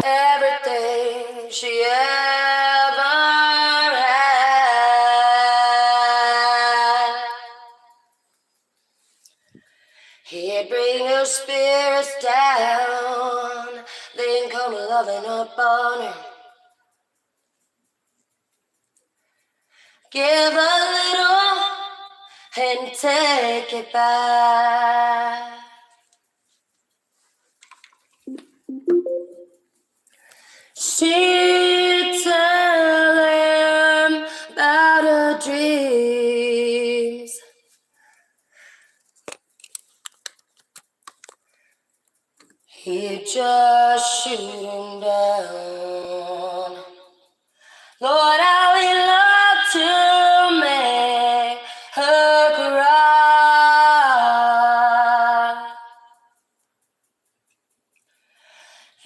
everything she ever had. He'd bring her spirits down, then come loving up on her. Give a little and take it back. She'd tell him about her dreams. He'd just shoot him down. Lord, how he loved to make her cry.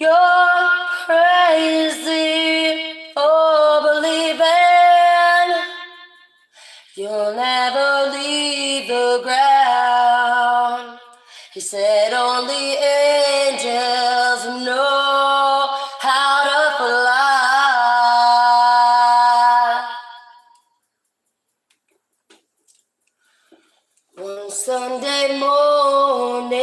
You're crazy for believing you'll never leave the ground. He said only angels know how to fly. One Sunday morning,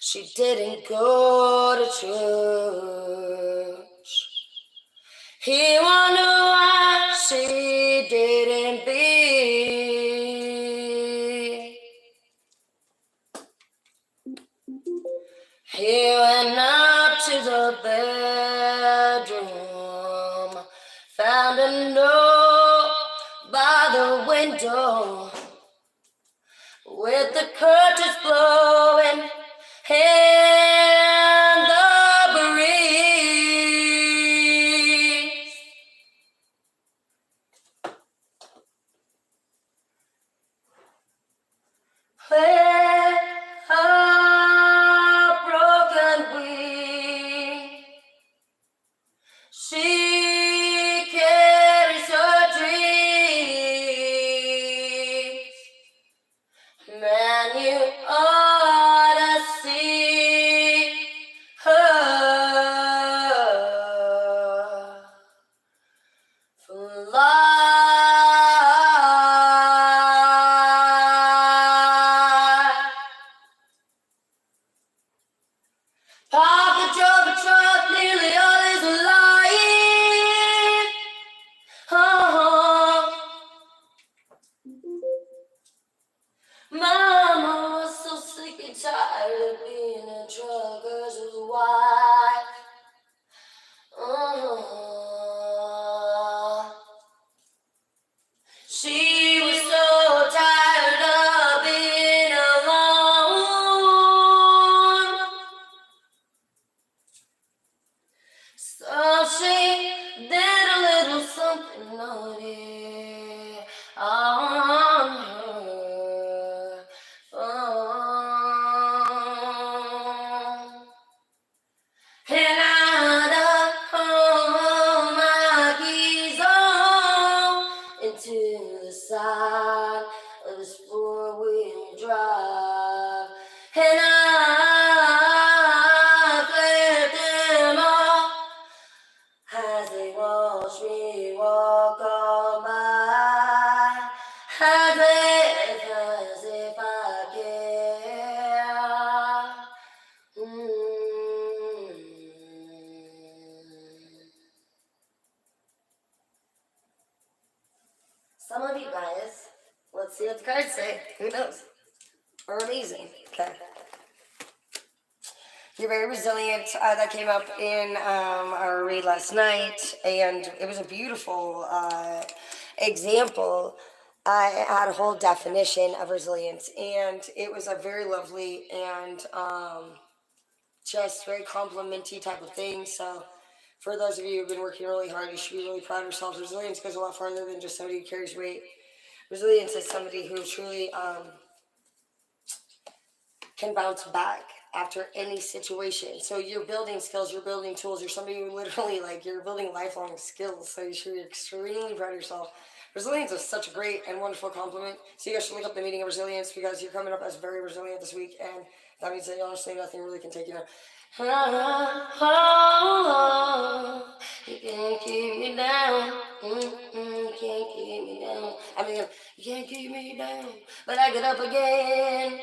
she didn't go to church. He wondered why she didn't be. He went up to the bedroom, found a note by the window with the curtains blowing in the breeze. Where a broken wing, she carries her dreams. Man, you ought to see her fly. Papa drove a truck nearly all his life. Oh, Mama was so sick and tired of being a trucker's wife. She was so tired of being alone. So she did a little something naughty on her phone. And out of home, my keys on into the side of this four-wheel drive. And I flipped them off as they watch me walk on by, as if I care. Some of you guys, let's see what the cards say. Who knows? Are amazing. Okay. You're very resilient. That came up in our read last night, and it was a beautiful example. I had a whole definition of resilience, and it was a very lovely and just very complimenty type of thing. So, for those of you who've been working really hard, you should be really proud of yourselves. Resilience goes a lot farther than just somebody who carries weight. Resilience is somebody who truly can bounce back after any situation. So you're building skills, you're building tools, you're somebody who literally, like, you're building lifelong skills. So you should be extremely proud of yourself. Resilience is such a great and wonderful compliment. So you guys should look up the meaning of resilience, because you're coming up as very resilient this week, and that means that honestly nothing really can take you down. Oh, you can't keep me down. You can't keep me down. I mean, you can't keep me down. But I get up again.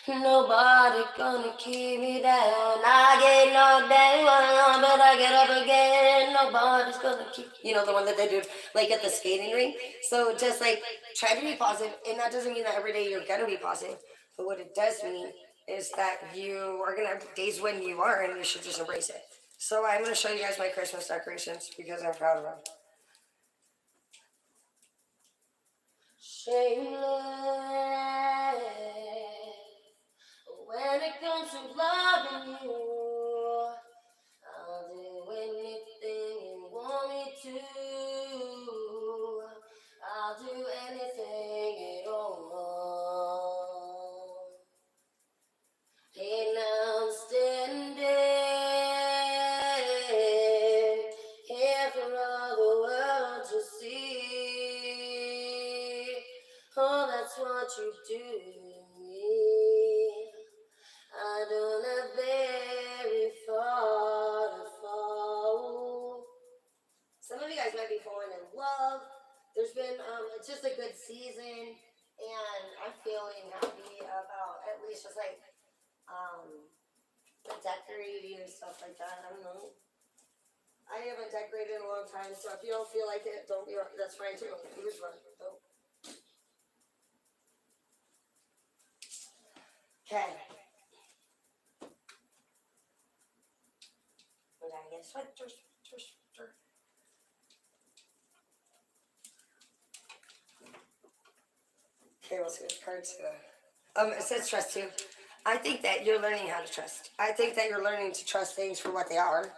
Nobody gonna keep me down. I get knocked down, but I get up again. Nobody's gonna keep. You know the one that they do, like at the skating rink. So just like try to be positive, and that doesn't mean that every day you're gonna be positive. But what it does mean is that you are gonna have days when you are, and you should just embrace it. So I'm gonna show you guys my Christmas decorations because I'm proud of them. Shameless. When it comes to loving you, I'll do anything you want me to. I'll do anything at all. And I'm standing here for all the world to see. Oh, that's what you do to me. I don't have very far to fall. Some of you guys might be falling in love. There's been it's just a good season, and I'm feeling happy about at least just like the decorating and stuff like that. I don't know. I haven't decorated in a long time, so if you don't feel like it, don't be. That's fine too. Use one. Don't. Okay. We gotta get sweater. Okay, let's get cards. It says trust too. I think that you're learning how to trust. I think that you're learning to trust things for what they are,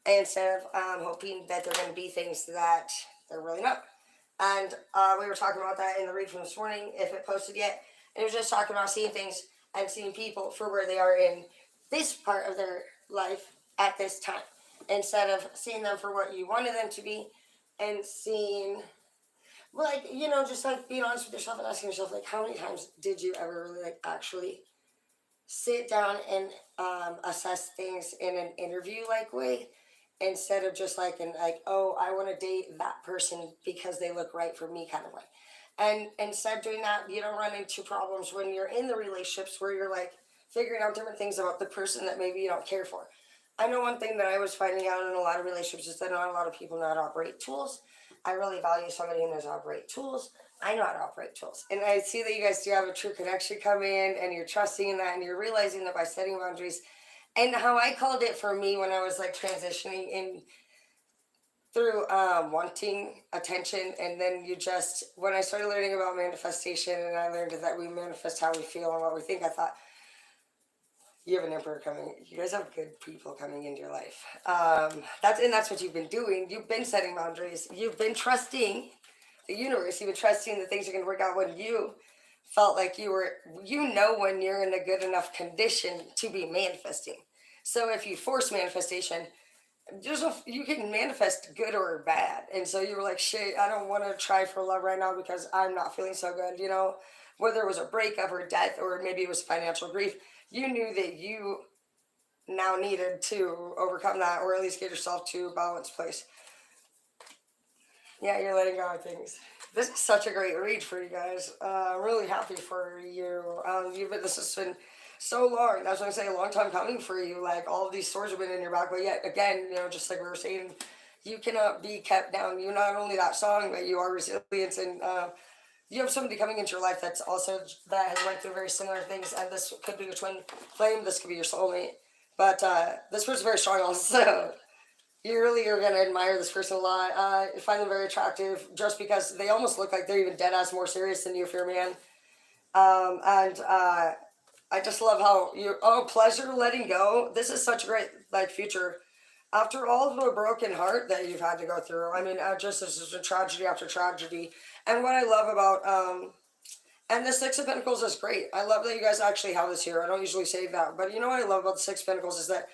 instead of hoping that they're going to be things that they're really not. And we were talking about that in the read from this morning, if it posted yet. And it was just talking about seeing things and seeing people for where they are in this part of their life at this time, instead of seeing them for what you wanted them to be, and seeing, like, just like being honest with yourself and asking yourself, like, how many times did you ever really like actually sit down and assess things in an interview like way, instead of just like in like, oh, I want to date that person because they look right for me kind of way. And instead of doing that, you don't run into problems when you're in the relationships where you're like figuring out different things about the person that maybe you don't care for. I know one thing that I was finding out in a lot of relationships is that not a lot of people know how to operate tools. I really value somebody who knows how to operate tools. I know how to operate tools. And I see that you guys do have a true connection come in, and you're trusting in that, and you're realizing that by setting boundaries. And how I called it for me when I was like transitioning in through wanting attention, and then when I started learning about manifestation, and I learned that we manifest how we feel and what we think, I thought, you have an emperor coming. You guys have good people coming into your life. That's what you've been doing. You've been setting boundaries. You've been trusting the universe. You've been trusting that things are going to work out when you felt like you were. When you're in a good enough condition to be manifesting. So if you force manifestation, you can manifest good or bad. And so you were like, shit, I don't want to try for love right now because I'm not feeling so good. Whether it was a breakup or death, or maybe it was financial grief, you knew that you now needed to overcome that, or at least get yourself to a balanced place. Yeah, you're letting go of things. This is such a great read for you guys. I'm really happy for you. This has been so long. That's what I'm saying, a long time coming for you. Like, all of these swords have been in your back, but yet again, just like we were saying, you cannot be kept down. You're not only that strong, but you are resilient, and you have somebody coming into your life that has went through very similar things, and this could be your twin flame. This could be your soulmate, but this person's very strong also. You really are going to admire this person a lot. You find them very attractive just because they almost look like they're even dead ass more serious than you if you're a man. And I just love how pleasure letting go. This is such a great future. After all of the broken heart that you've had to go through, I mean, just this is a tragedy after tragedy. And what I love about and the Six of Pentacles is great. I love that you guys actually have this here. I don't usually say that, but what I love about the Six of Pentacles is that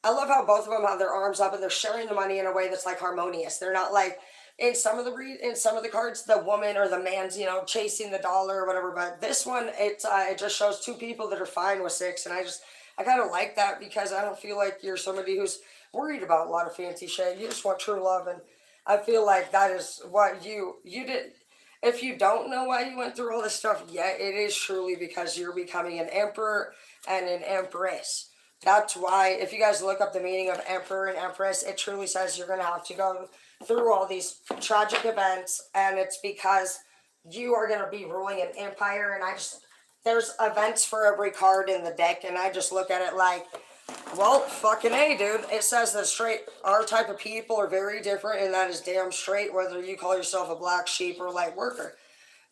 I love how both of them have their arms up and they're sharing the money in a way that's like harmonious. They're not like in some of the cards, the woman or the man's chasing the dollar or whatever. But this one, it just shows two people that are fine with six, and I I kind of like that because I don't feel like you're somebody who's worried about a lot of fancy shit. You just want true love, and I feel like that is what you did. If you don't know why you went through all this stuff yet, it is truly because you're becoming an emperor and an empress. That's why, if you guys look up the meaning of emperor and empress, it truly says you're going to have to go through all these tragic events, and it's because you are going to be ruling an empire. And there's events for every card in the deck, and I just look at it like, well, fucking A, dude. It says that our type of people are very different, and that is damn straight, whether you call yourself a black sheep or a light worker.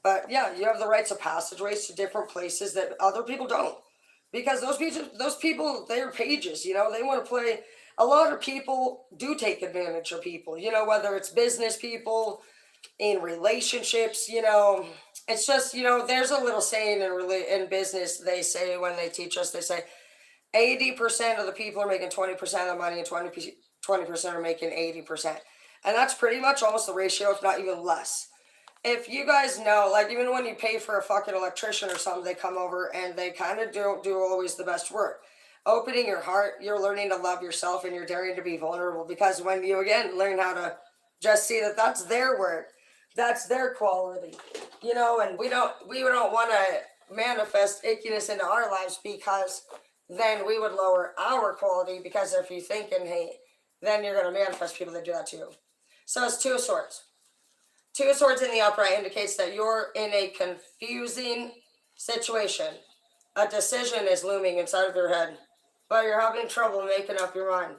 But yeah, you have the rites of passageways to different places that other people don't. Because those people, they're pages, you know, they want to play. A lot of people do take advantage of people, you know, whether it's business people, in relationships, you know. It's just, you know, there's a little saying in business, they say, when they teach us, they say 80% of the people are making 20% of the money, and 20% are making 80%. And that's pretty much almost the ratio, if not even less. If you guys know, like, even when you pay for a fucking electrician or something, they come over and they kind of don't do always the best work. Opening your heart, you're learning to love yourself, and you're daring to be vulnerable, because when you, again, learn how to just see that that's their work, that's their quality, you know. And we don't want to manifest ickiness into our lives, because then we would lower our quality, because if you think in hate, then you're going to manifest people that do that to you. So it's Two of Swords. Two of Swords in the upright indicates that you're in a confusing situation. A decision is looming inside of your head, but you're having trouble making up your mind.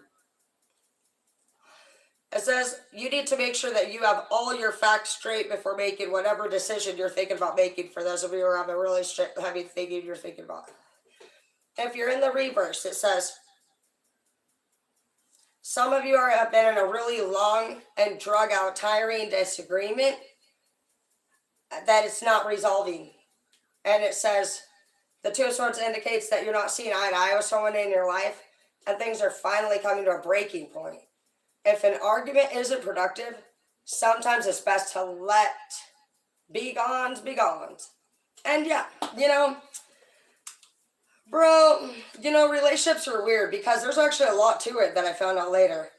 It says you need to make sure that you have all your facts straight before making whatever decision you're thinking about making, for those of you who are having really heavy thinking you're thinking about. If you're in the reverse, it says some of you have been in a really long and drug out, tiring disagreement that it's not resolving. And it says the Two of Swords indicates that you're not seeing eye to eye with someone in your life, and things are finally coming to a breaking point. If an argument isn't productive, sometimes it's best to let bygones be gones. And yeah, you know, bro, you know, relationships are weird, because there's actually a lot to it that I found out later.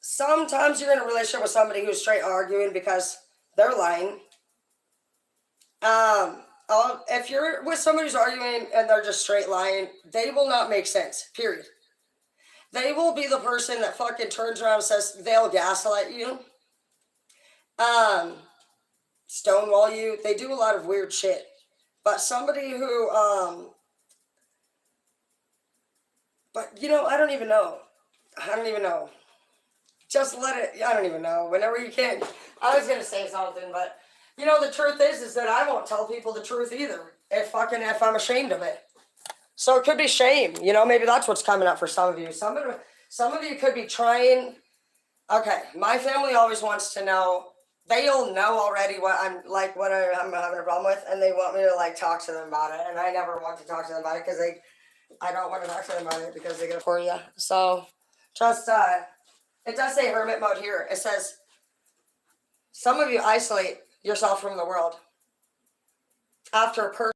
Sometimes you're in a relationship with somebody who's straight arguing because they're lying. If you're with somebody who's arguing and they're just straight lying, they will not make sense, period. They will be the person that fucking turns around and says they'll gaslight you, stonewall you. They do a lot of weird shit. But somebody who, but you know, I don't even know. Just let it, I don't even know. Whenever you can. I was going to say something, but you know, the truth is that I won't tell people the truth either. If I'm ashamed of it. So it could be shame, you know, maybe that's what's coming up for some of you. Some of you could be trying. Okay, my family always wants to know. They'll know already what I'm having a problem with, and they want me to like talk to them about it. And I never want to talk to them about it, because I don't want to talk to them about it because they get it for you. So just, it does say hermit mode here. It says some of you isolate yourself from the world after a person